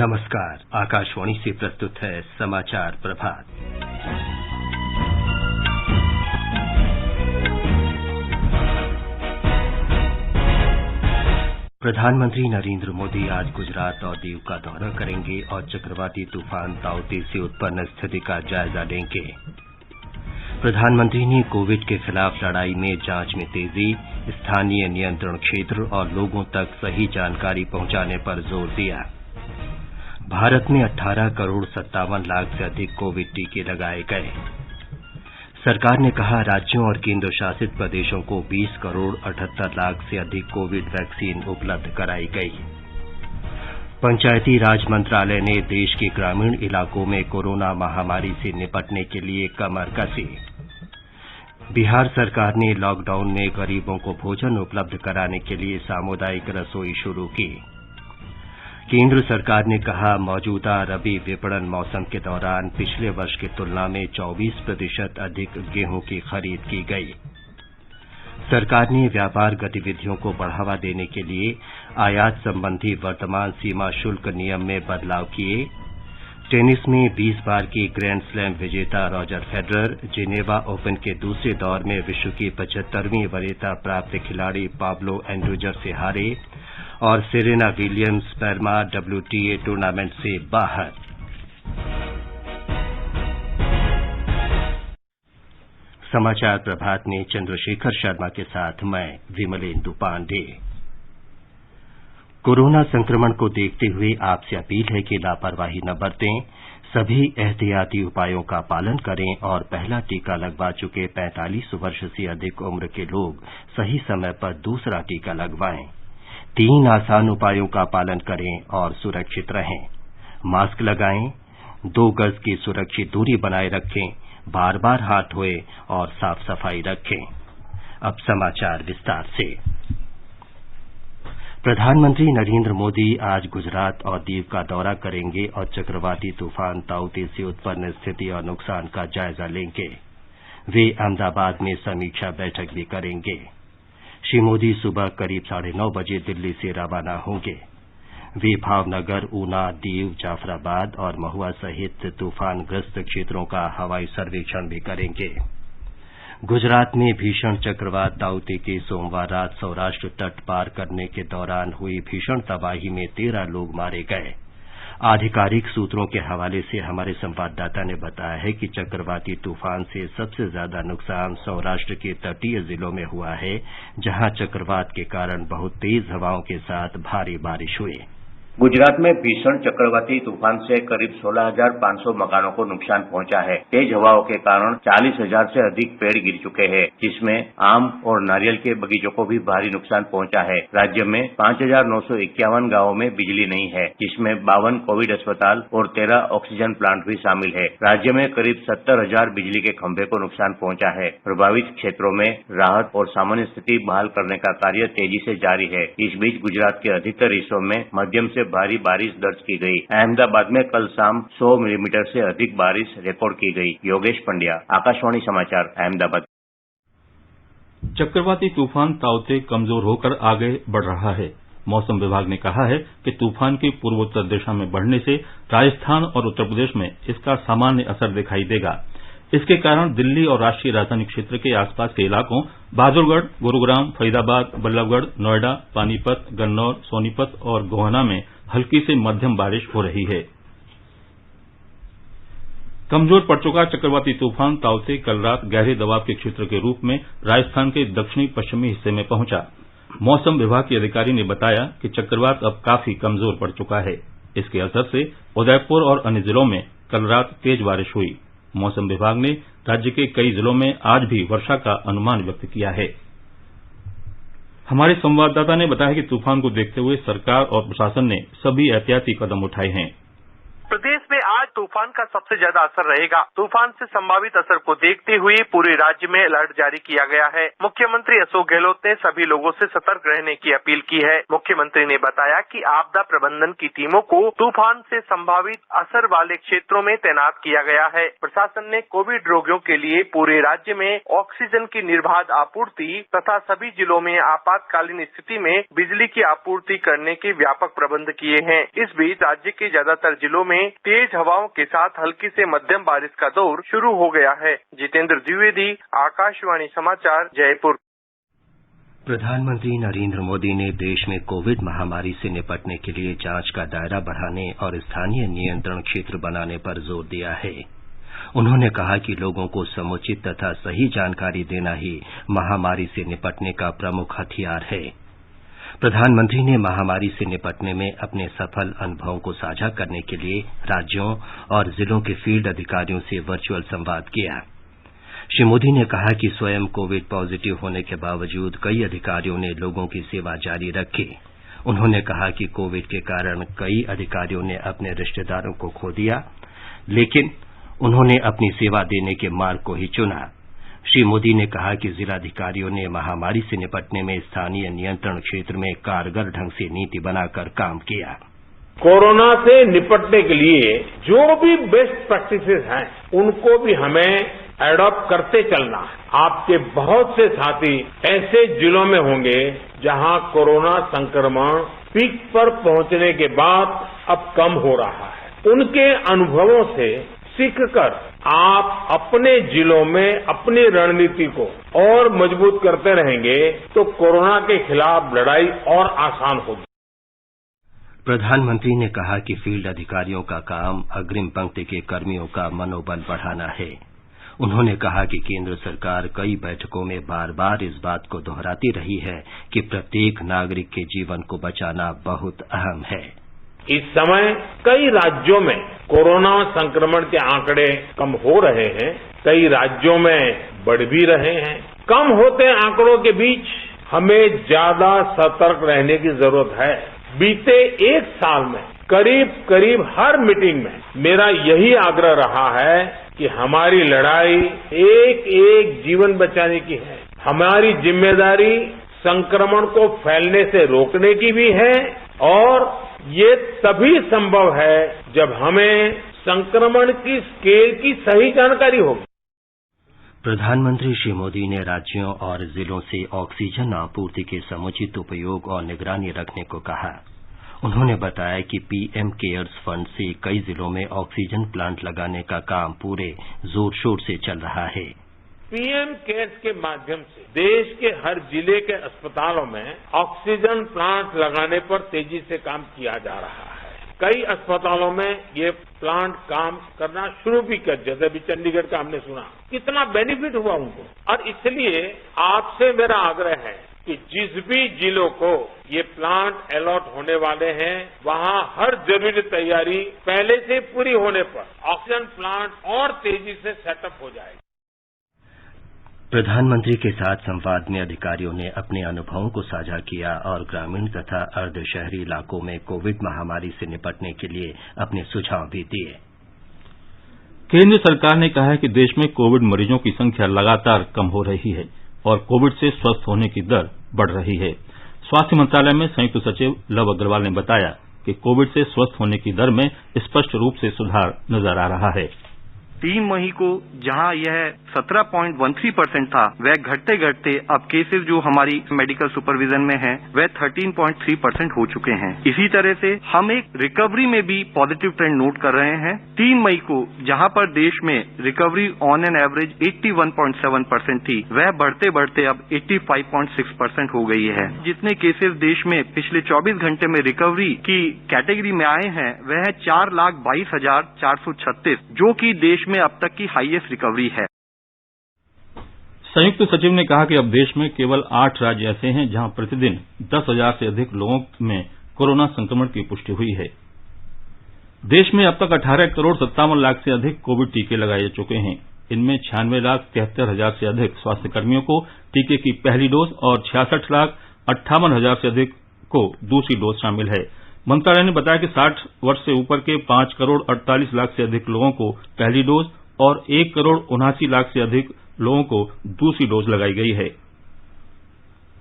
नमस्कार, आकाशवाणी से प्रस्तुत है समाचार प्रभात। प्रधानमंत्री नरेंद्र मोदी आज गुजरात और दीव का दौरा करेंगे और चक्रवाती तूफान ताउते से उत्पन्न स्थिति का जायजा लेंगे। प्रधानमंत्री ने कोविड के खिलाफ लड़ाई में जांच में तेजी, स्थानीय नियंत्रण क्षेत्र और लोगों तक सही जानकारी पहुंचाने पर जोर दिया। भारत में 18 करोड़ 57 लाख से अधिक कोविड टीके लगाए गए। सरकार ने कहा, राज्यों और केंद्र शासित प्रदेशों को 20 करोड़ 78 लाख से अधिक कोविड वैक्सीन उपलब्ध कराई गई। पंचायती राज मंत्रालय ने देश के ग्रामीण इलाकों में कोरोना महामारी से निपटने के लिए कमर कसी। बिहार सरकार ने लॉकडाउन में गरीबों को भोजन उपलब्ध कराने के लिए सामुदायिक रसोई शुरू की। केंद्र सरकार ने कहा, मौजूदा रबी विपणन मौसम के दौरान पिछले वर्ष की तुलना में 24% अधिक गेहूं की खरीद की गई। सरकार ने व्यापार गतिविधियों को बढ़ावा देने के लिए आयात संबंधी वर्तमान सीमा शुल्क नियम में बदलाव किए। टेनिस में 20 बार की ग्रैंड स्लैम विजेता रॉजर फेडरर जिनेवा ओपन के दूसरे दौर में विश्व की 75वीं वरीयता प्राप्त खिलाड़ी पाब्लो एंड्रूजर से हारे और सेरेना विलियम्स पैरमा WTA टूर्नामेंट से बाहर। समाचार प्रभात में चंद्रशेखर शर्मा के साथ मैं विमलेंदु पांडे। कोरोना संक्रमण को देखते हुए आपसे अपील है कि लापरवाही न बरतें, सभी एहतियाती उपायों का पालन करें और पहला टीका लगवा चुके 45 वर्ष से अधिक उम्र के लोग सही समय पर दूसरा टीका लगवाएं। 3 आसान उपायों का पालन करें और सुरक्षित रहें। मास्क लगाएं, 2 गज की सुरक्षित दूरी बनाए रखें, बार-बार हाथ धोएं और साफ सफाई रखें। अब समाचार विस्तार से। प्रधानमंत्री नरेंद्र मोदी आज गुजरात और दीव का दौरा करेंगे और चक्रवाती तूफान ताउते से उत्पन्न स्थिति और नुकसान का जायजा लेंगे। वे अहमदाबाद में समीक्षा बैठक भी करेंगे। श्री मोदी सुबह करीब 9:30 बजे दिल्ली से रवाना होंगे। वे भावनगर, ऊना, दीव, जाफराबाद और महुआ सहित तूफानग्रस्त क्षेत्रों का हवाई सर्वेक्षण भी करेंगे। गुजरात में भीषण चक्रवात ताउते के सोमवार रात सौराष्ट्र तट पार करने के दौरान हुई भीषण तबाही में 13 लोग मारे गए। आधिकारिक सूत्रों के हवाले से हमारे संवाददाता ने बताया है कि चक्रवाती तूफान से सबसे ज्यादा नुकसान सौराष्ट्र के तटीय जिलों में हुआ है, जहां चक्रवात के कारण बहुत तेज हवाओं के साथ भारी बारिश हुई। गुजरात में भीषण चक्रवाती तूफान से करीब 16,500 मकानों को नुकसान पहुंचा है। तेज हवाओं के कारण 40,000 से अधिक पेड़ गिर चुके हैं, जिसमें आम और नारियल के बगीचों को भी भारी नुकसान पहुंचा है। राज्य में 5,951 गांवों में बिजली नहीं है, जिसमें 52 कोविड अस्पताल और 13 ऑक्सीजन प्लांट भी शामिल है। राज्य में करीब 70,000 बिजली के खंभे को नुकसान पहुंचा है। प्रभावित क्षेत्रों में राहत और सामान्य स्थिति बहाल करने का कार्य तेजी से जारी है। इस बीच गुजरात के अधिकतर हिस्सों में मध्यम से भारी बारिश दर्ज की गई। अहमदाबाद में कल शाम 100 मिलीमीटर से अधिक बारिश रिकॉर्ड की गई। योगेश पंड्या, आकाशवाणी समाचार, अहमदाबाद। चक्रवाती तूफान ताउते कमजोर होकर आगे बढ़ रहा है। मौसम विभाग ने कहा है कि तूफान की पूर्वोत्तर दिशा में बढ़ने से राजस्थान और उत्तर प्रदेश में इसका सामान्य असर दिखाई देगा। इसके कारण दिल्ली और राष्ट्रीय राजधानी क्षेत्र के आसपास के इलाकों बहादुरगढ़, गुरुग्राम, फरीदाबाद, बल्लभगढ़, नोएडा, पानीपत, गन्नौर, सोनीपत और गोहाना में हल्की से मध्यम बारिश हो रही है। कमजोर पड़ चुका चक्रवाती तूफान ताउते कल रात गहरे दबाव के क्षेत्र के रूप में राजस्थान के दक्षिणी पश्चिमी हिस्से में पहुंचा। मौसम विभाग के अधिकारी ने बताया कि चक्रवात अब काफी कमजोर पड़ चुका है। इसके असर से उदयपुर और अन्य जिलों में कल रात तेज बारिश हुई। मौसम विभाग ने राज्य के कई जिलों में आज भी वर्षा का अनुमान व्यक्त किया है। हमारे संवाददाता ने बताया कि तूफान को देखते हुए सरकार और प्रशासन ने सभी एहतियाती कदम उठाए हैं। प्रदेश में आज तूफान का सबसे ज्यादा असर रहेगा। तूफान से संभावित असर को देखते हुए पूरे राज्य में अलर्ट जारी किया गया है। मुख्यमंत्री अशोक गहलोत ने सभी लोगों से सतर्क रहने की अपील की है। मुख्यमंत्री ने बताया कि आपदा प्रबंधन की टीमों को तूफान से संभावित असर वाले क्षेत्रों में तैनात किया गया है। प्रशासन ने कोविड रोगियों के लिए पूरे राज्य में ऑक्सीजन की निर्बाध आपूर्ति तथा सभी जिलों में आपातकालीन स्थिति में बिजली की आपूर्ति करने के व्यापक प्रबंध किए हैं। इस बीच राज्य के ज्यादातर जिलों में तेज हवाओं के साथ हल्की से मध्यम बारिश का दौर शुरू हो गया है। जितेंद्र द्विवेदी, आकाशवाणी समाचार, जयपुर। प्रधानमंत्री नरेंद्र मोदी ने देश में कोविड महामारी से निपटने के लिए जांच का दायरा बढ़ाने और स्थानीय नियंत्रण क्षेत्र बनाने पर जोर दिया है। उन्होंने कहा कि लोगों को समुचित तथा सही जानकारी देना ही महामारी से निपटने का प्रमुख हथियार है। प्रधानमंत्री ने महामारी से निपटने में अपने सफल अनुभवों को साझा करने के लिए राज्यों और जिलों के फील्ड अधिकारियों से वर्चुअल संवाद किया। श्री मोदी ने कहा कि स्वयं कोविड पॉजिटिव होने के बावजूद कई अधिकारियों ने लोगों की सेवा जारी रखी। उन्होंने कहा कि कोविड के कारण कई अधिकारियों ने अपने रिश्तेदारों को खो दिया, लेकिन उन्होंने अपनी सेवा देने के मार्ग को ही चुना। श्री मोदी ने कहा कि जिलाधिकारियों ने महामारी से निपटने में स्थानीय नियंत्रण क्षेत्र में कारगर ढंग से नीति बनाकर काम किया। कोरोना से निपटने के लिए जो भी बेस्ट प्रैक्टिसेस हैं, उनको भी हमें एडॉप्ट करते चलना है। आपके बहुत से साथी ऐसे जिलों में होंगे जहां कोरोना संक्रमण पीक पर पहुंचने के बाद अब कम हो रहा है। उनके अनुभवों से सीखकर आप अपने जिलों में अपनी रणनीति को और मजबूत करते रहेंगे तो कोरोना के खिलाफ लड़ाई और आसान होगी। प्रधानमंत्री ने कहा कि फील्ड अधिकारियों का काम अग्रिम पंक्ति के कर्मियों का मनोबल बढ़ाना है। उन्होंने कहा कि केंद्र सरकार कई बैठकों में बार बार इस बात को दोहराती रही है कि प्रत्येक नागरिक के जीवन को बचाना बहुत अहम है। इस समय कई राज्यों में कोरोना संक्रमण के आंकड़े कम हो रहे हैं, कई राज्यों में बढ़ भी रहे हैं। कम होते आंकड़ों के बीच हमें ज्यादा सतर्क रहने की जरूरत है। बीते एक साल में करीब करीब हर मीटिंग में मेरा यही आग्रह रहा है कि हमारी लड़ाई एक एक जीवन बचाने की है। हमारी जिम्मेदारी संक्रमण को फैलने से रोकने की भी है और ये तभी संभव है जब हमें संक्रमण की स्केल की सही जानकारी होगी। प्रधानमंत्री श्री मोदी ने राज्यों और जिलों से ऑक्सीजन आपूर्ति के समुचित उपयोग और निगरानी रखने को कहा। उन्होंने बताया कि पीएम केयर्स फंड से कई जिलों में ऑक्सीजन प्लांट लगाने का काम पूरे जोर शोर से चल रहा है। पीएम केयर्स के माध्यम से देश के हर जिले के अस्पतालों में ऑक्सीजन प्लांट लगाने पर तेजी से काम किया जा रहा है। कई अस्पतालों में ये प्लांट काम करना शुरू भी कर, जैसे अभी चंडीगढ़ का हमने सुना, कितना बेनिफिट हुआ उनको। और इसलिए आपसे मेरा आग्रह है कि जिस भी जिलों को ये प्लांट अलॉट होने वाले हैं, वहां हर जरूरी तैयारी पहले से पूरी होने पर ऑक्सीजन प्लांट और तेजी से सेटअप हो जाएगा। प्रधानमंत्री के साथ संवाद में अधिकारियों ने अपने अनुभवों को साझा किया और ग्रामीण तथा अर्ध शहरी इलाकों में कोविड महामारी से निपटने के लिए अपने सुझाव भी दिए। केंद्र सरकार ने कहा है कि देश में कोविड मरीजों की संख्या लगातार कम हो रही है और कोविड से स्वस्थ होने की दर बढ़ रही है। स्वास्थ्य मंत्रालय में संयुक्त सचिव लव अग्रवाल ने बताया कि कोविड से स्वस्थ होने की दर में स्पष्ट रूप से सुधार नजर आ रहा है। 3 मई को जहां यह 17.13% था, वह घटते घटते अब केसेस जो हमारी मेडिकल सुपरविजन में है वह 13.3% हो चुके हैं। इसी तरह से हम एक रिकवरी में भी पॉजिटिव ट्रेंड नोट कर रहे हैं। 3 मई को जहां पर देश में रिकवरी ऑन एन एवरेज 81.7% थी, वह बढ़ते बढ़ते अब 85.6% हो गई है। जितने केसेस देश में पिछले 24 घंटे में रिकवरी की कैटेगरी में आए हैं वह है 4,22,436, जो कि देश में अब तक की हाईएस्ट रिकवरी है। संयुक्त सचिव ने कहा कि अब देश में केवल 8 राज्य ऐसे हैं जहां प्रतिदिन 10,000 से अधिक लोगों में कोरोना संक्रमण की पुष्टि हुई है। देश में अब तक 18 करोड़ 57 लाख से अधिक कोविड टीके लगाए जा चुके हैं। इनमें 96,73,000 से अधिक स्वास्थ्यकर्मियों को टीके की पहली डोज और 66,58,000 से अधिक को दूसरी डोज शामिल है। मंत्रालय ने बताया कि 60 वर्ष से ऊपर के 5 करोड़ 48 लाख से अधिक लोगों को पहली डोज और 1 करोड़ 79 लाख से अधिक लोगों को दूसरी डोज लगाई गई है।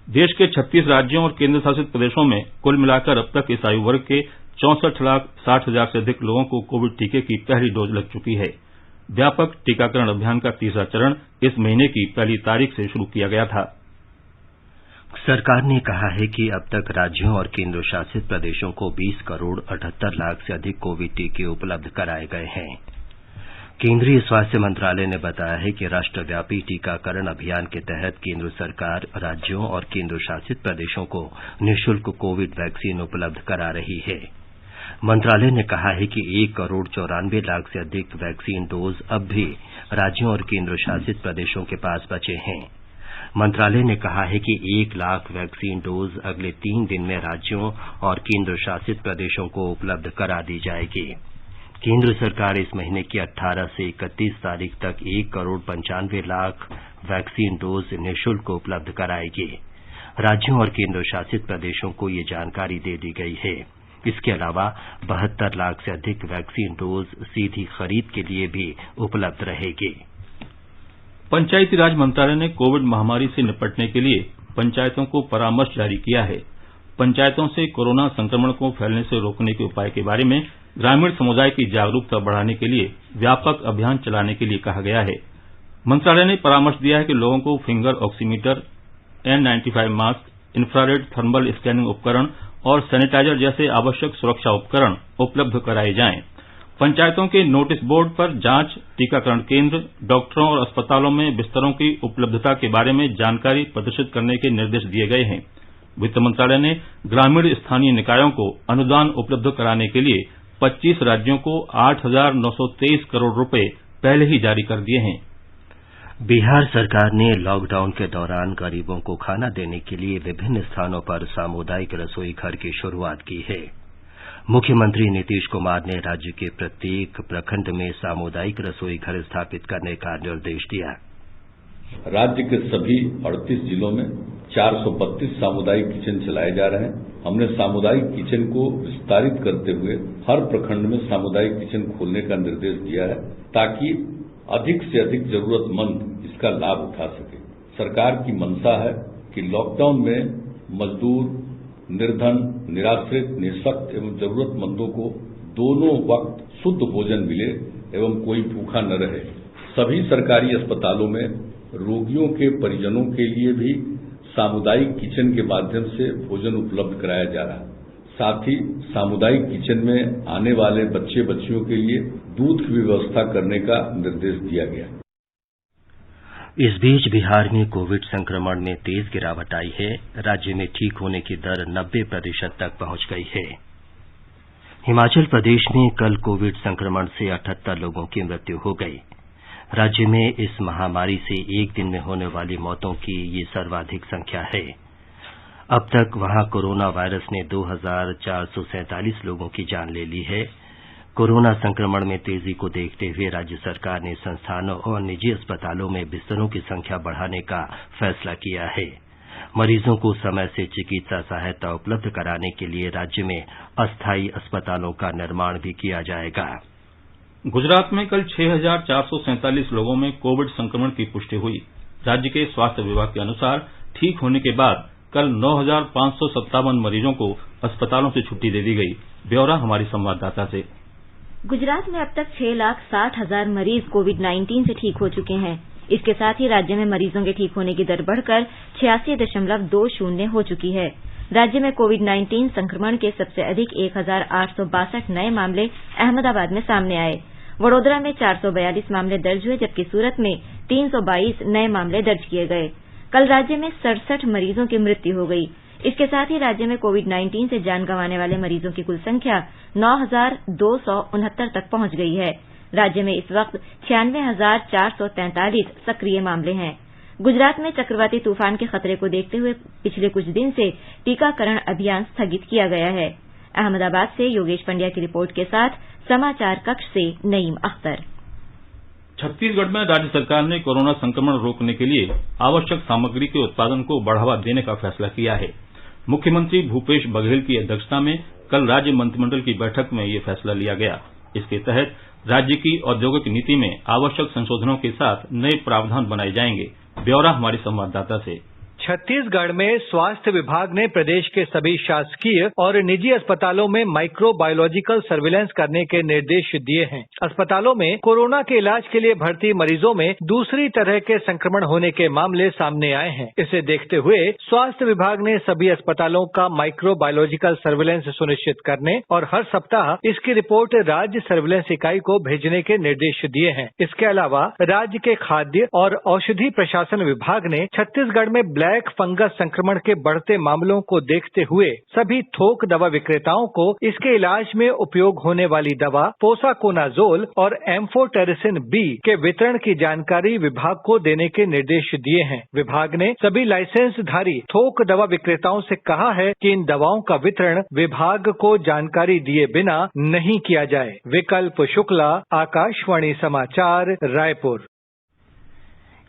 देश के 36 राज्यों और केंद्र शासित प्रदेशों में कुल मिलाकर अब तक इस आयु वर्ग के 64,60,000 से अधिक लोगों को कोविड टीके की पहली डोज लग चुकी है। व्यापक टीकाकरण अभियान का तीसरा चरण इस महीने की 1 तारीख से शुरू किया गया था। सरकार ने कहा है कि अब तक राज्यों और केंद्र शासित प्रदेशों को 20 करोड़ 78 लाख से अधिक कोविड टीके उपलब्ध कराए गए हैं। केंद्रीय स्वास्थ्य मंत्रालय ने बताया है कि राष्ट्रव्यापी टीकाकरण अभियान के तहत केंद्र सरकार राज्यों और केंद्र शासित प्रदेशों को निःशुल्क कोविड वैक्सीन उपलब्ध करा रही है। मंत्रालय ने कहा है कि 1 करोड़ 94 लाख से अधिक वैक्सीन डोज अब भी राज्यों और केंद्र शासित प्रदेशों के पास बचे हैं। मंत्रालय ने कहा है कि 1 लाख वैक्सीन डोज अगले 3 दिन में राज्यों और केंद्र शासित प्रदेशों को उपलब्ध करा दी जाएगी। केंद्र सरकार इस महीने की 18 से 31 तारीख तक 1 करोड़ 95 लाख वैक्सीन डोज निःशुल्क उपलब्ध कराएगी। राज्यों और केंद्र शासित प्रदेशों को ये जानकारी दे दी गई है। इसके अलावा 72 लाख से अधिक वैक्सीन डोज सीधी खरीद के लिए भी उपलब्ध रहेगी। पंचायती राज मंत्रालय ने कोविड महामारी से निपटने के लिए पंचायतों को परामर्श जारी किया है। पंचायतों से कोरोना संक्रमण को फैलने से रोकने के उपाय के बारे में ग्रामीण समुदाय की जागरूकता बढ़ाने के लिए व्यापक अभियान चलाने के लिए कहा गया है। मंत्रालय ने परामर्श दिया है कि लोगों को finger oximeter, N95 mask, infrared thermal scanning उपकरण और सैनिटाइजर जैसे आवश्यक सुरक्षा उपकरण उपलब्ध कराए जाएं। पंचायतों के नोटिस बोर्ड पर जांच, टीकाकरण केंद्र, डॉक्टरों और अस्पतालों में बिस्तरों की उपलब्धता के बारे में जानकारी प्रदर्शित करने के निर्देश दिए गए हैं। वित्त मंत्रालय ने ग्रामीण स्थानीय निकायों को अनुदान उपलब्ध कराने के लिए 25 राज्यों को 8,923 करोड़ रुपए पहले ही जारी कर दिए हैं। बिहार सरकार ने लॉकडाउन के दौरान गरीबों को खाना देने के लिए विभिन्न स्थानों पर सामुदायिक रसोई घर की शुरुआत की है। मुख्यमंत्री नीतीश कुमार ने राज्य के प्रत्येक प्रखंड में सामुदायिक रसोई घर स्थापित करने का निर्देश दिया। राज्य के सभी 38 जिलों में 432 सामुदायिक किचन चलाए जा रहे हैं। हमने सामुदायिक किचन को विस्तारित करते हुए हर प्रखंड में सामुदायिक किचन खोलने का निर्देश दिया है ताकि अधिक से अधिक जरूरतमंद इसका लाभ उठा सके। सरकार की मंशा है कि लॉकडाउन में मजदूर, निर्धन, निराश्रित, निःशक्त एवं जरूरतमंदों को दोनों वक्त शुद्ध भोजन मिले एवं कोई भूखा न रहे। सभी सरकारी अस्पतालों में रोगियों के परिजनों के लिए भी सामुदायिक किचन के माध्यम से भोजन उपलब्ध कराया जा रहा है। साथ ही सामुदायिक किचन में आने वाले बच्चे बच्चियों के लिए दूध की व्यवस्था करने का निर्देश दिया गया। इस बीच बिहार में कोविड संक्रमण में तेज गिरावट आई है। राज्य में ठीक होने की दर 90% तक पहुंच गई है। हिमाचल प्रदेश में कल कोविड संक्रमण से 78 लोगों की मृत्यु हो गई। राज्य में इस महामारी से एक दिन में होने वाली मौतों की ये सर्वाधिक संख्या है। अब तक वहां कोरोना वायरस ने 2,447 लोगों की जान ले ली है। कोरोना संक्रमण में तेजी को देखते हुए राज्य सरकार ने संस्थानों और निजी अस्पतालों में बिस्तरों की संख्या बढ़ाने का फैसला किया है। मरीजों को समय से चिकित्सा सहायता उपलब्ध कराने के लिए राज्य में अस्थायी अस्पतालों का निर्माण भी किया जाएगा। गुजरात में कल 6,447 लोगों में कोविड संक्रमण की पुष्टि हुई। राज्य के स्वास्थ्य विभाग के अनुसार ठीक होने के बाद कल 9,557 मरीजों को अस्पतालों से छुट्टी दे दी गई। ब्यौरा हमारी संवाददाता से। गुजरात में अब तक 6,60,000 मरीज कोविड-19 से ठीक हो चुके हैं। इसके साथ ही राज्य में मरीजों के ठीक होने की दर बढ़कर 86.20 हो चुकी है। राज्य में कोविड-19 संक्रमण के सबसे अधिक 1,862 नए मामले अहमदाबाद में सामने आए। वडोदरा में 442 मामले दर्ज हुए, जबकि सूरत में 322 नए मामले दर्ज किए गए। कल राज्य में 67 मरीजों की मृत्यु हो गई। इसके साथ ही राज्य में कोविड-19 से जान गंवाने वाले मरीजों की कुल संख्या 9,269 तक पहुंच गई है। राज्य में इस वक्त 96,443 सक्रिय मामले हैं। गुजरात में चक्रवाती तूफान के खतरे को देखते हुए पिछले कुछ दिन से टीकाकरण अभियान स्थगित किया गया है। अहमदाबाद से योगेश पंड्या की रिपोर्ट के साथ समाचार कक्ष से नईम अख्तर। छत्तीसगढ़ में राज्य सरकार ने कोरोना संक्रमण रोकने के लिए आवश्यक सामग्री के उत्पादन को बढ़ावा देने का फैसला किया है। मुख्यमंत्री भूपेश बघेल की अध्यक्षता में कल राज्य मंत्रिमंडल की बैठक में ये फैसला लिया गया। इसके तहत राज्य की औद्योगिक नीति में आवश्यक संशोधनों के साथ नए प्रावधान बनाए जाएंगे। ब्यौरा हमारे संवाददाता से। छत्तीसगढ़ में स्वास्थ्य विभाग ने प्रदेश के सभी शासकीय और निजी अस्पतालों में माइक्रोबायोलॉजिकल सर्विलेंस करने के निर्देश दिए हैं। अस्पतालों में कोरोना के इलाज के लिए भर्ती मरीजों में दूसरी तरह के संक्रमण होने के मामले सामने आए हैं। इसे देखते हुए स्वास्थ्य विभाग ने सभी अस्पतालों का माइक्रोबायोलॉजिकल सर्विलेंस सुनिश्चित करने और हर सप्ताह इसकी रिपोर्ट राज्य सर्विलेंस इकाई को भेजने के निर्देश दिए हैं। इसके अलावा राज्य के खाद्य और औषधि प्रशासन विभाग ने छत्तीसगढ़ में ब्लैक फंगस संक्रमण के बढ़ते मामलों को देखते हुए सभी थोक दवा विक्रेताओं को इसके इलाज में उपयोग होने वाली दवा पोसाकोनाजोल और एम्फोटेरिसिन बी के वितरण की जानकारी विभाग को देने के निर्देश दिए हैं। विभाग ने सभी लाइसेंसधारी थोक दवा विक्रेताओं से कहा है कि इन दवाओं का वितरण विभाग को जानकारी दिए बिना नहीं किया जाए। विकल्प शुक्ला, आकाशवाणी समाचार, रायपुर।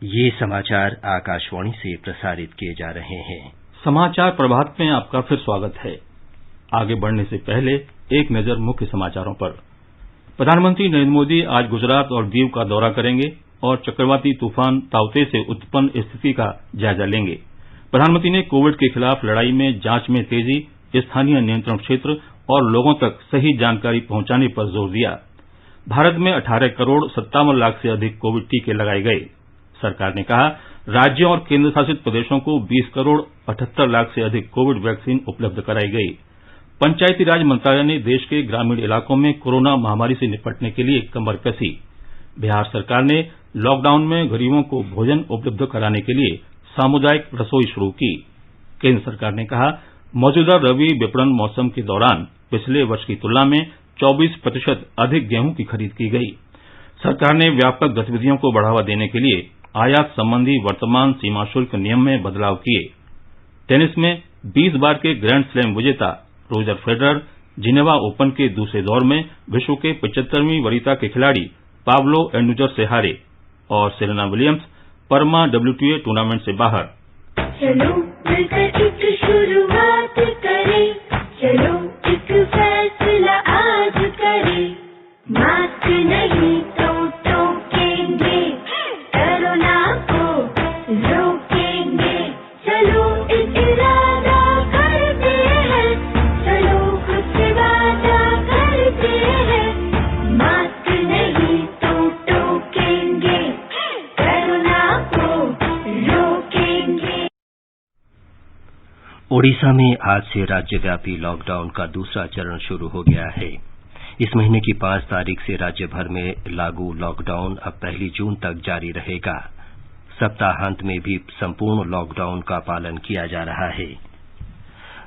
ये समाचार आकाशवाणी से प्रसारित किए जा रहे हैं। समाचार प्रभात में आपका फिर स्वागत है। आगे बढ़ने से पहले एक नजर मुख्य समाचारों पर। प्रधानमंत्री नरेंद्र मोदी आज गुजरात और दीव का दौरा करेंगे और चक्रवाती तूफान ताउते से उत्पन्न स्थिति का जायजा लेंगे। प्रधानमंत्री ने कोविड के खिलाफ लड़ाई में जांच में तेजी, स्थानीय नियंत्रण क्षेत्र और लोगों तक सही जानकारी पहुंचाने पर जोर दिया। भारत में 18 करोड़ 57 लाख से अधिक कोविड टीके लगाए गए। सरकार ने कहा, राज्यों और केंद्र शासित प्रदेशों को 20 करोड़ 78 लाख से अधिक कोविड वैक्सीन उपलब्ध कराई गई। पंचायती राज मंत्रालय ने देश के ग्रामीण इलाकों में कोरोना महामारी से निपटने के लिए कमर कसी। बिहार सरकार ने लॉकडाउन में गरीबों को भोजन उपलब्ध कराने के लिए सामुदायिक रसोई शुरू की। केंद्र सरकार ने कहा, मौजूदा रबी विपणन मौसम के दौरान पिछले वर्ष की तुलना में 24% अधिक गेहूं की खरीद की गई। सरकार ने व्यापक गतिविधियों को बढ़ावा देने के लिए आयात संबंधी वर्तमान सीमा शुल्क नियम में बदलाव किए। टेनिस में 20 बार के ग्रैंड स्लैम विजेता रोजर फेडरर जिनेवा ओपन के दूसरे दौर में विश्व के 75वीं वरीयता के खिलाड़ी पाब्लो एंडुजर से हारे और सेरेना विलियम्स परमा WTA टूर्नामेंट से बाहर। चलो मिलकर एक शुरुआत करें, चलो एक फैसला आज करें, मास्क नहीं तो टोकेंगे, कोरोना को रोकेंगे, चलो एक इरादा करते हैं, चलो खुद से वादा करते हैं, मास्क नहीं तो टोकेंगे, कोरोना को रोकेंगे। ओडिशा में आज से राज्यव्यापी लॉकडाउन का दूसरा चरण शुरू हो गया है। इस महीने की 5 तारीख से राज्य भर में लागू लॉकडाउन अब 1 जून तक जारी रहेगा। सप्ताहांत में भी संपूर्ण लॉकडाउन का पालन किया जा रहा है।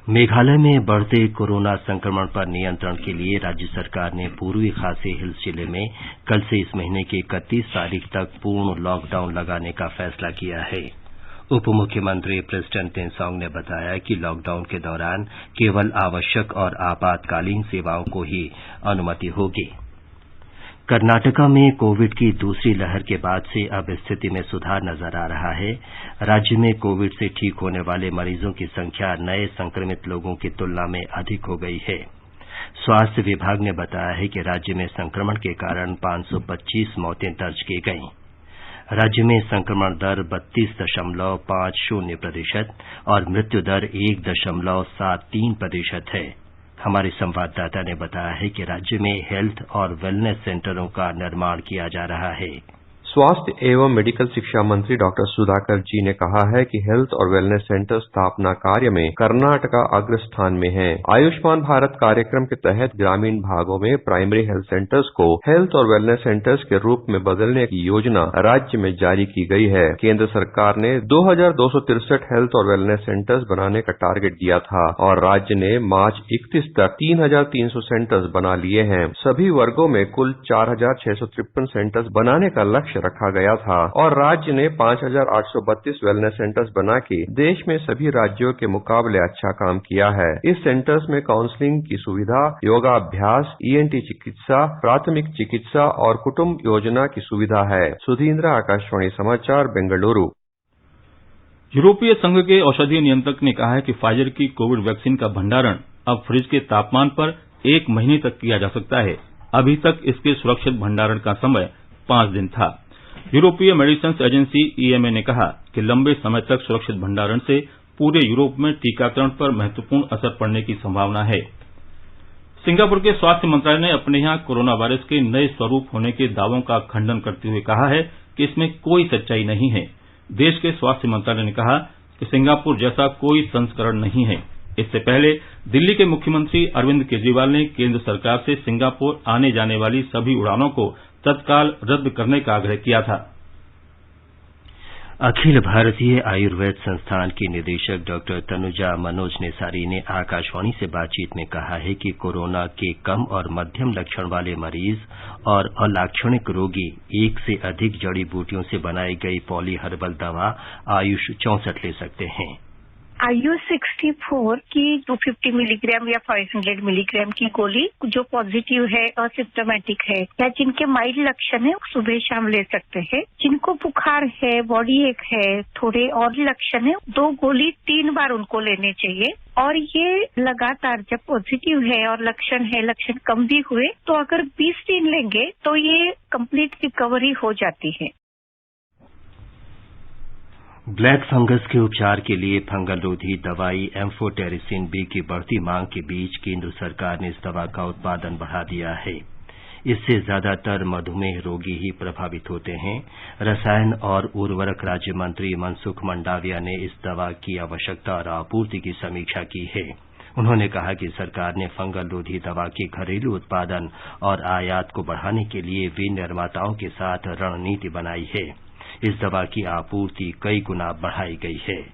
मेघालय में बढ़ते कोरोना संक्रमण पर नियंत्रण के लिए राज्य सरकार ने पूर्वी खासी हिल्स जिले में कल से इस महीने की 31 तारीख तक पूर्ण लॉकडाउन लगाने का फैसला किया है। उप मुख्यमंत्री प्रेस्टन टेंसोंग ने बताया कि लॉकडाउन के दौरान केवल आवश्यक और आपातकालीन सेवाओं को ही अनुमति होगी। कर्नाटका में कोविड की दूसरी लहर के बाद से अब स्थिति में सुधार नजर आ रहा है। राज्य में कोविड से ठीक होने वाले मरीजों की संख्या नए संक्रमित लोगों की तुलना में अधिक हो गई है। स्वास्थ्य विभाग ने बताया है कि राज्य में संक्रमण के कारण 525 मौतें दर्ज की गईं। राज्य में संक्रमण दर 32.50% और मृत्यु दर 1.73% है। हमारे संवाददाता ने बताया है कि राज्य में हेल्थ और वेलनेस सेंटरों का निर्माण किया जा रहा है। स्वास्थ्य एवं मेडिकल शिक्षा मंत्री डॉक्टर सुधाकर जी ने कहा है कि हेल्थ और वेलनेस सेंटर स्थापना कार्य में कर्नाटका अग्र स्थान में है। आयुष्मान भारत कार्यक्रम के तहत ग्रामीण भागों में प्राइमरी हेल्थ सेंटर्स को हेल्थ और वेलनेस सेंटर्स के रूप में बदलने की योजना राज्य में जारी की गई है। केंद्र सरकार ने 2263 हेल्थ और वेलनेस सेंटर्स बनाने का टारगेट दिया था और राज्य ने मार्च 31 तक 3300 सेंटर्स बना लिए हैं। सभी वर्गों में कुल 4653 सेंटर्स बनाने का लक्ष्य रखा गया था और राज्य ने 5832 वेलनेस सेंटर्स बना के देश में सभी राज्यों के मुकाबले अच्छा काम किया है। इस सेंटर्स में काउंसलिंग की सुविधा, योगाभ्यास, ENT चिकित्सा, प्राथमिक चिकित्सा और कुटुंब योजना की सुविधा है। सुधींद्र, आकाशवाणी समाचार, बेंगलुरु। यूरोपीय संघ के औषधि नियंत्रक ने कहा है कि फाइजर की कोविड वैक्सीन का भंडारण अब फ्रिज के तापमान पर 1 महीने तक किया जा सकता है। अभी तक इसके सुरक्षित भंडारण का समय 5 दिन था। यूरोपीय मेडिसिन एजेंसी EMA ने कहा कि लंबे समय तक सुरक्षित भंडारण से पूरे यूरोप में टीकाकरण पर महत्वपूर्ण असर पड़ने की संभावना है। सिंगापुर के स्वास्थ्य मंत्रालय ने अपने यहां कोरोना वायरस के नए स्वरूप होने के दावों का खंडन करते हुए कहा है कि इसमें कोई सच्चाई नहीं है। देश के स्वास्थ्य मंत्रालय ने कहा कि सिंगापुर जैसा कोई संस्करण नहीं है। इससे पहले दिल्ली के मुख्यमंत्री अरविंद केजरीवाल ने केंद्र सरकार से सिंगापुर आने जाने वाली सभी उड़ानों को तत्काल रद्द करने का आग्रह किया था। अखिल भारतीय आयुर्वेद संस्थान की निदेशक डॉक्टर तनुजा मनोज नेसारी ने आकाशवाणी से बातचीत में कहा है कि कोरोना के कम और मध्यम लक्षण वाले मरीज और अलाक्षणिक रोगी 1 से अधिक जड़ी बूटियों से बनाई गई पॉली हर्बल दवा आयुष 64 ले सकते हैं। आयुष 64 की 250 मिलीग्राम या 500 मिलीग्राम की गोली जो पॉजिटिव है और सिम्टोमेटिक है या जिनके माइल्ड लक्षण है सुबह शाम ले सकते हैं। जिनको बुखार है, बॉडी एक है, थोड़े और लक्षण है, 2 गोली 3 बार उनको लेने चाहिए। और ये लगातार जब पॉजिटिव है और लक्षण कम भी हुए तो अगर 20 दिन लेंगे तो ये कंप्लीट रिकवरी हो जाती है। ब्लैक फंगस के उपचार के लिए फंगल रोधी दवाई एम्फोटेरिसिन बी की बढ़ती मांग के बीच केंद्र सरकार ने इस दवा का उत्पादन बढ़ा दिया है। इससे ज्यादातर मधुमेह रोगी ही प्रभावित होते हैं। रसायन और उर्वरक राज्य मंत्री मनसुख मंडाविया ने इस दवा की आवश्यकता और आपूर्ति की समीक्षा की है। उन्होंने कहा कि सरकार ने फंगल रोधी दवा के घरेलू उत्पादन और आयात को बढ़ाने के लिए विनिर्माताओं के साथ रणनीति बनाई है। इस दवा की आपूर्ति कई गुना बढ़ाई गई है।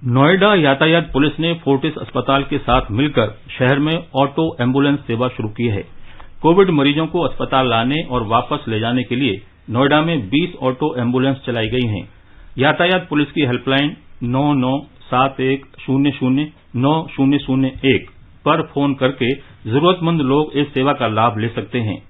नोएडा यातायात पुलिस ने फोर्टिस अस्पताल के साथ मिलकर शहर में ऑटो एम्बुलेंस सेवा शुरू की है। कोविड मरीजों को अस्पताल लाने और वापस ले जाने के लिए नोएडा में 20 ऑटो एम्बुलेंस चलाई गई हैं। यातायात पुलिस की हेल्पलाइन 9971009001 पर फोन करके जरूरतमंद लोग इस सेवा का लाभ ले सकते हैं।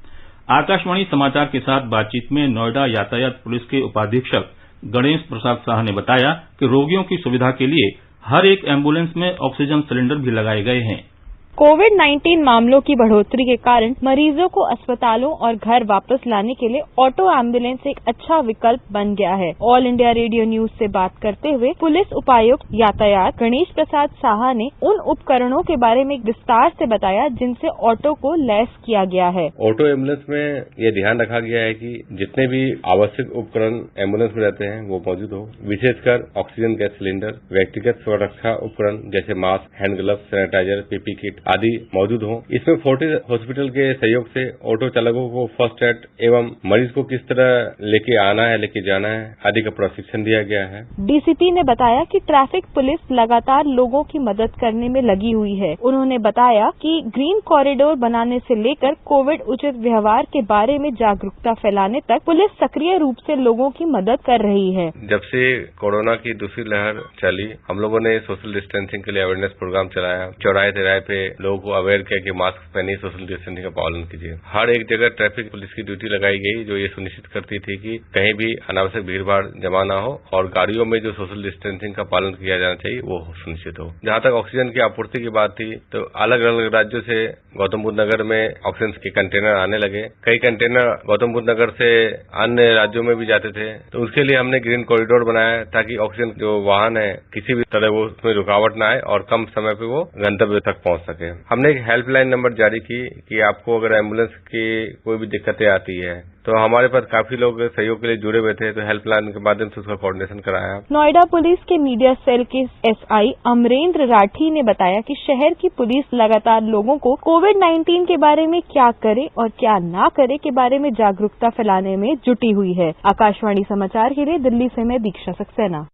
आकाशवाणी समाचार के साथ बातचीत में नोएडा यातायात पुलिस के उपाधीक्षक गणेश प्रसाद शाह ने बताया कि रोगियों की सुविधा के लिए हर एक एम्बुलेंस में ऑक्सीजन सिलेंडर भी लगाए गए हैं। कोविड-19 मामलों की बढ़ोतरी के कारण मरीजों को अस्पतालों और घर वापस लाने के लिए ऑटो एम्बुलेंस एक अच्छा विकल्प बन गया है। ऑल इंडिया रेडियो न्यूज से बात करते हुए पुलिस उपायुक्त यातायात गणेश प्रसाद साहा ने उन उपकरणों के बारे में विस्तार से बताया जिनसे ऑटो को लैस किया गया है। ऑटो एम्बुलेंस में यह ध्यान रखा गया है कि जितने भी आवश्यक उपकरण एम्बुलेंस में रहते हैं वो मौजूद हो, विशेषकर ऑक्सीजन गैस सिलेंडर, व्यक्तिगत सुरक्षा उपकरण जैसे mask, hand gloves, sanitiser, PP kit आदि मौजूद हो। इसमें फोर्टिस हॉस्पिटल के सहयोग से ऑटो चालकों को फर्स्ट एड एवं मरीज को किस तरह लेके आना है, लेके जाना है आदि का प्रशिक्षण दिया गया है। डीसीपी ने बताया कि ट्रैफिक पुलिस लगातार लोगों की मदद करने में लगी हुई है। उन्होंने बताया कि ग्रीन कॉरिडोर बनाने से लेकर कोविड उचित व्यवहार के बारे में जागरूकता फैलाने तक पुलिस सक्रिय रूप से लोगों की मदद कर रही है। जब से कोरोना की दूसरी लहर चली, हम लोगों ने सोशल डिस्टेंसिंग के लिए अवेयरनेस प्रोग्राम चलाया। चौराहे तिराहे पे लोगों को अवेयर किया कि मास्क पहनिए, सोशल डिस्टेंसिंग का पालन कीजिए। हर एक जगह ट्रैफिक पुलिस की ड्यूटी लगाई गई जो ये सुनिश्चित करती थी कि कहीं भी अनावश्यक भीड़ भाड़ जमा ना हो और गाड़ियों में जो सोशल डिस्टेंसिंग का पालन किया जाना चाहिए वो सुनिश्चित हो। जहां तक ऑक्सीजन की आपूर्ति की बात थी तो अलग अलग राज्यों से गौतम बुद्ध नगर में ऑक्सीजन के कंटेनर आने लगे। कई कंटेनर गौतम बुद्ध नगर से अन्य राज्यों में भी जाते थे, तो उसके लिए हमने ग्रीन कॉरिडोर बनाया ताकि ऑक्सीजन जो वाहन है किसी भी तरह वो उसमें रुकावट ना आए और कम समय पे वो गंतव्य तक पहुंच सके। हमने एक हेल्पलाइन नंबर जारी की कि आपको अगर एम्बुलेंस की कोई भी दिक्कतें आती है तो हमारे पास काफी लोग सहयोग के लिए जुड़े हुए थे, तो हेल्पलाइन के माध्यम से उसका कोऑर्डिनेशन कराया। नोएडा पुलिस के मीडिया सेल के एसआई अमरेंद्र राठी ने बताया कि शहर की पुलिस लगातार लोगों को कोविड-19 के बारे में क्या करे और क्या ना करे के बारे में जागरूकता फैलाने में जुटी हुई है। आकाशवाणी समाचार के लिए दिल्ली से मैं दीक्षा सक्सेना।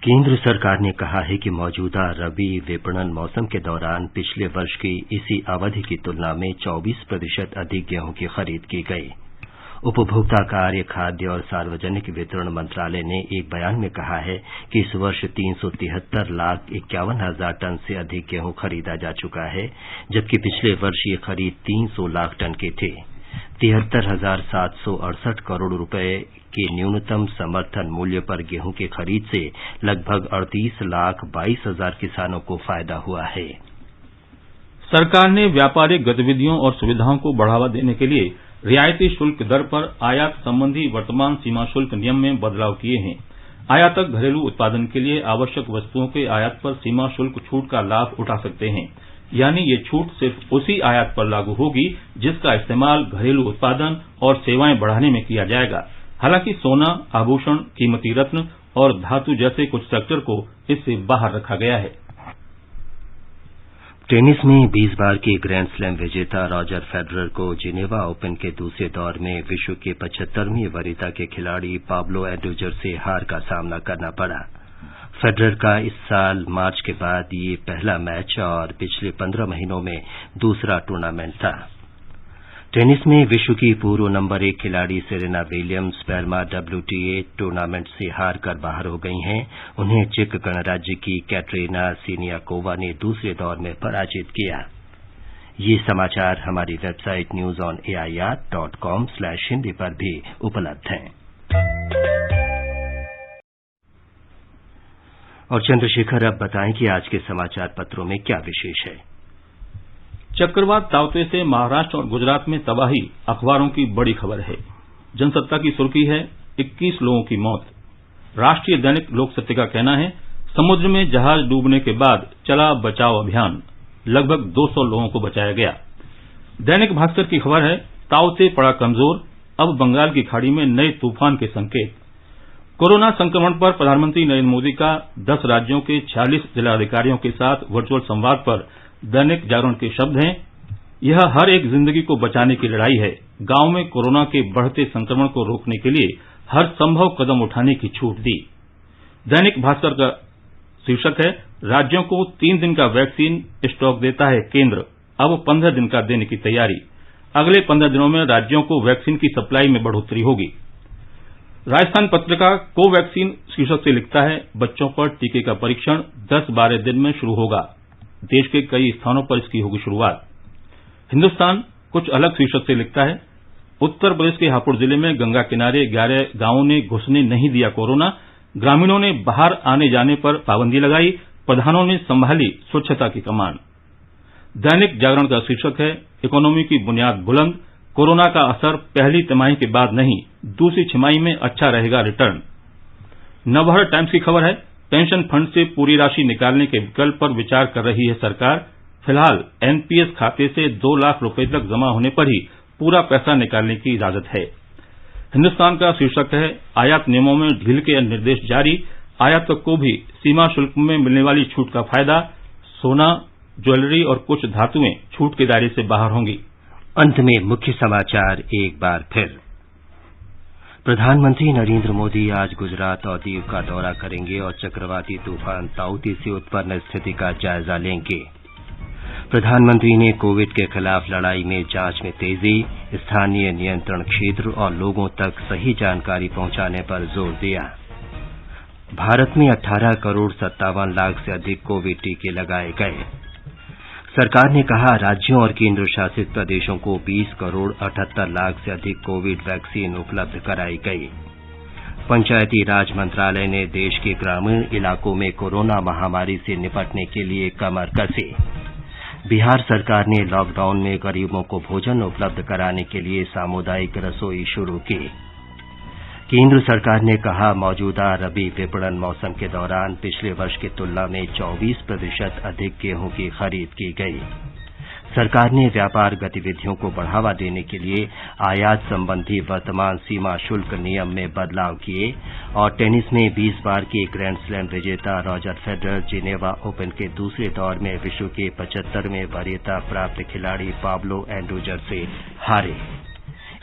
केंद्र सरकार ने कहा है कि मौजूदा रबी विपणन मौसम के दौरान पिछले वर्ष की इसी अवधि की तुलना में 24% अधिक गेहूं की खरीद की गई। उपभोक्ता कार्य, खाद्य और सार्वजनिक वितरण मंत्रालय ने एक बयान में कहा है कि इस वर्ष 373,51,000 टन से अधिक गेहूं खरीदा जा चुका है, जबकि पिछले वर्ष ये खरीद 300 लाख टन के थे। 73,768 करोड़ रुपए के न्यूनतम समर्थन मूल्य पर गेहूं की खरीद से लगभग 38,22,000 किसानों को फायदा हुआ है। सरकार ने व्यापारिक गतिविधियों और सुविधाओं को बढ़ावा देने के लिए रियायती शुल्क दर पर आयात संबंधी वर्तमान सीमा शुल्क नियम में बदलाव किए हैं। आयातक घरेलू उत्पादन के लिए आवश्यक वस्तुओं के आयात पर सीमा शुल्क छूट का लाभ उठा सकते हैं, यानी ये छूट सिर्फ उसी आयात पर लागू होगी जिसका इस्तेमाल घरेलू उत्पादन और सेवाएं बढ़ाने में किया जाएगा। हालांकि सोना, आभूषण, कीमती रत्न और धातु जैसे कुछ सेक्टर को इससे बाहर रखा गया है। टेनिस में 20 बार के ग्रैंड स्लैम विजेता रॉजर फेडरर को जिनेवा ओपन के दूसरे दौर में विश्व के 75वीं वरीयता के खिलाड़ी पाब्लो एंडूजर से हार का सामना करना पड़ा। फेडरर का इस साल मार्च के बाद ये पहला मैच और पिछले 15 महीनों में दूसरा टूर्नामेंट था। टेनिस में विश्व की पूर्व नंबर 1 खिलाड़ी सेरेना विलियम्स पैरमा WTA टूर्नामेंट से हार कर बाहर हो गई हैं। उन्हें चेक गणराज्य की कैटरीना सिनियाकोवा ने दूसरे दौर में पराजित किया। ये समाचार हमारी वेबसाइट newsonair.com/hindi पर भी उपलब्ध हैं। और चंद्रशेखर अब बताएं कि आज के समाचार पत्रों में क्या विशेष है। चक्रवात ताउते से महाराष्ट्र और गुजरात में तबाही अखबारों की बड़ी खबर है। जनसत्ता की सुर्खी है 21 लोगों की मौत। राष्ट्रीय दैनिक लोकसत्य का कहना है समुद्र में जहाज डूबने के बाद चला बचाव अभियान, लगभग 200 लोगों को बचाया गया। दैनिक भास्कर की खबर है ताउते पड़ा कमजोर, अब बंगाल की खाड़ी में नए तूफान के संकेत। कोरोना संक्रमण पर प्रधानमंत्री नरेंद्र मोदी का 10 राज्यों के 46 जिलाधिकारियों के साथ वर्चुअल संवाद पर दैनिक जागरण के शब्द हैं, यह हर एक जिंदगी को बचाने की लड़ाई है। गांव में कोरोना के बढ़ते संक्रमण को रोकने के लिए हर संभव कदम उठाने की छूट दी। दैनिक भास्कर का शीर्षक है राज्यों को 3 दिन का वैक्सीन स्टॉक देता है केंद्र, अब 15 दिन का देने की तैयारी। अगले 15 दिनों में राज्यों को वैक्सीन की सप्लाई में बढ़ोतरी होगी। राजस्थान पत्रिका कोवैक्सीन शीर्षक से लिखता है बच्चों पर टीके का परीक्षण 10-12 दिन में शुरू होगा। देश के कई स्थानों पर इसकी होगी शुरुआत। हिन्दुस्तान कुछ अलग शीर्षक से लिखता है उत्तर प्रदेश के हापुड़ जिले में गंगा किनारे 11 गांवों ने घुसने नहीं दिया कोरोना, ग्रामीणों ने बाहर आने जाने पर पाबंदी लगाई, प्रधानों ने संभाली स्वच्छता की कमान। दैनिक जागरण का शीर्षक है इकोनॉमी की बुनियाद बुलंद, कोरोना का असर पहली तिमाही के बाद नहीं, दूसरी छमाही में अच्छा रहेगा रिटर्न। नवभारत टाइम्स की खबर है पेंशन फंड से पूरी राशि निकालने के विकल्प पर विचार कर रही है सरकार। फिलहाल एनपीएस खाते से 2 लाख रुपए तक जमा होने पर ही पूरा पैसा निकालने की इजाजत है। हिन्दुस्तान का शीर्षक है आयात नियमों में ढील के निर्देश जारी, आयातक को भी सीमा शुल्क में मिलने वाली छूट का फायदा। सोना, ज्वेलरी और कुछ धातुएं छूट के दायरे से बाहर होंगी। अंत में मुख्य समाचार एक बार फिर। प्रधानमंत्री नरेंद्र मोदी आज गुजरात और दीव का दौरा करेंगे और चक्रवाती तूफान ताउते से उत्पन्न स्थिति का जायजा लेंगे। प्रधानमंत्री ने कोविड के खिलाफ लड़ाई में जांच में तेजी, स्थानीय नियंत्रण क्षेत्र और लोगों तक सही जानकारी पहुंचाने पर जोर दिया। भारत में 18 करोड़ 57 लाख से अधिक कोविड टीके लगाए गए। सरकार ने कहा राज्यों और केंद्र शासित प्रदेशों को 20 करोड़ 78 लाख से अधिक कोविड वैक्सीन उपलब्ध कराई गई। पंचायती राज मंत्रालय ने देश के ग्रामीण इलाकों में कोरोना महामारी से निपटने के लिए कमर कसी। बिहार सरकार ने लॉकडाउन में गरीबों को भोजन उपलब्ध कराने के लिए सामुदायिक रसोई शुरू की। केंद्र सरकार ने कहा मौजूदा रबी विपणन मौसम के दौरान पिछले वर्ष की तुलना में 24% अधिक गेहूं की खरीद की गई। सरकार ने व्यापार गतिविधियों को बढ़ावा देने के लिए आयात संबंधी वर्तमान सीमा शुल्क नियम में बदलाव किए और टेनिस में 20 बार के ग्रैंड स्लैम विजेता रॉजर फेडरर जिनेवा ओपन के दूसरे दौर में विश्व के 75वें वरीयता प्राप्त खिलाड़ी पाब्लो एंडूजर से हारे।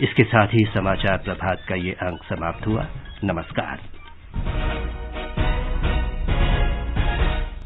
इसके साथ ही समाचार प्रभात का ये अंक समाप्त हुआ। नमस्कार।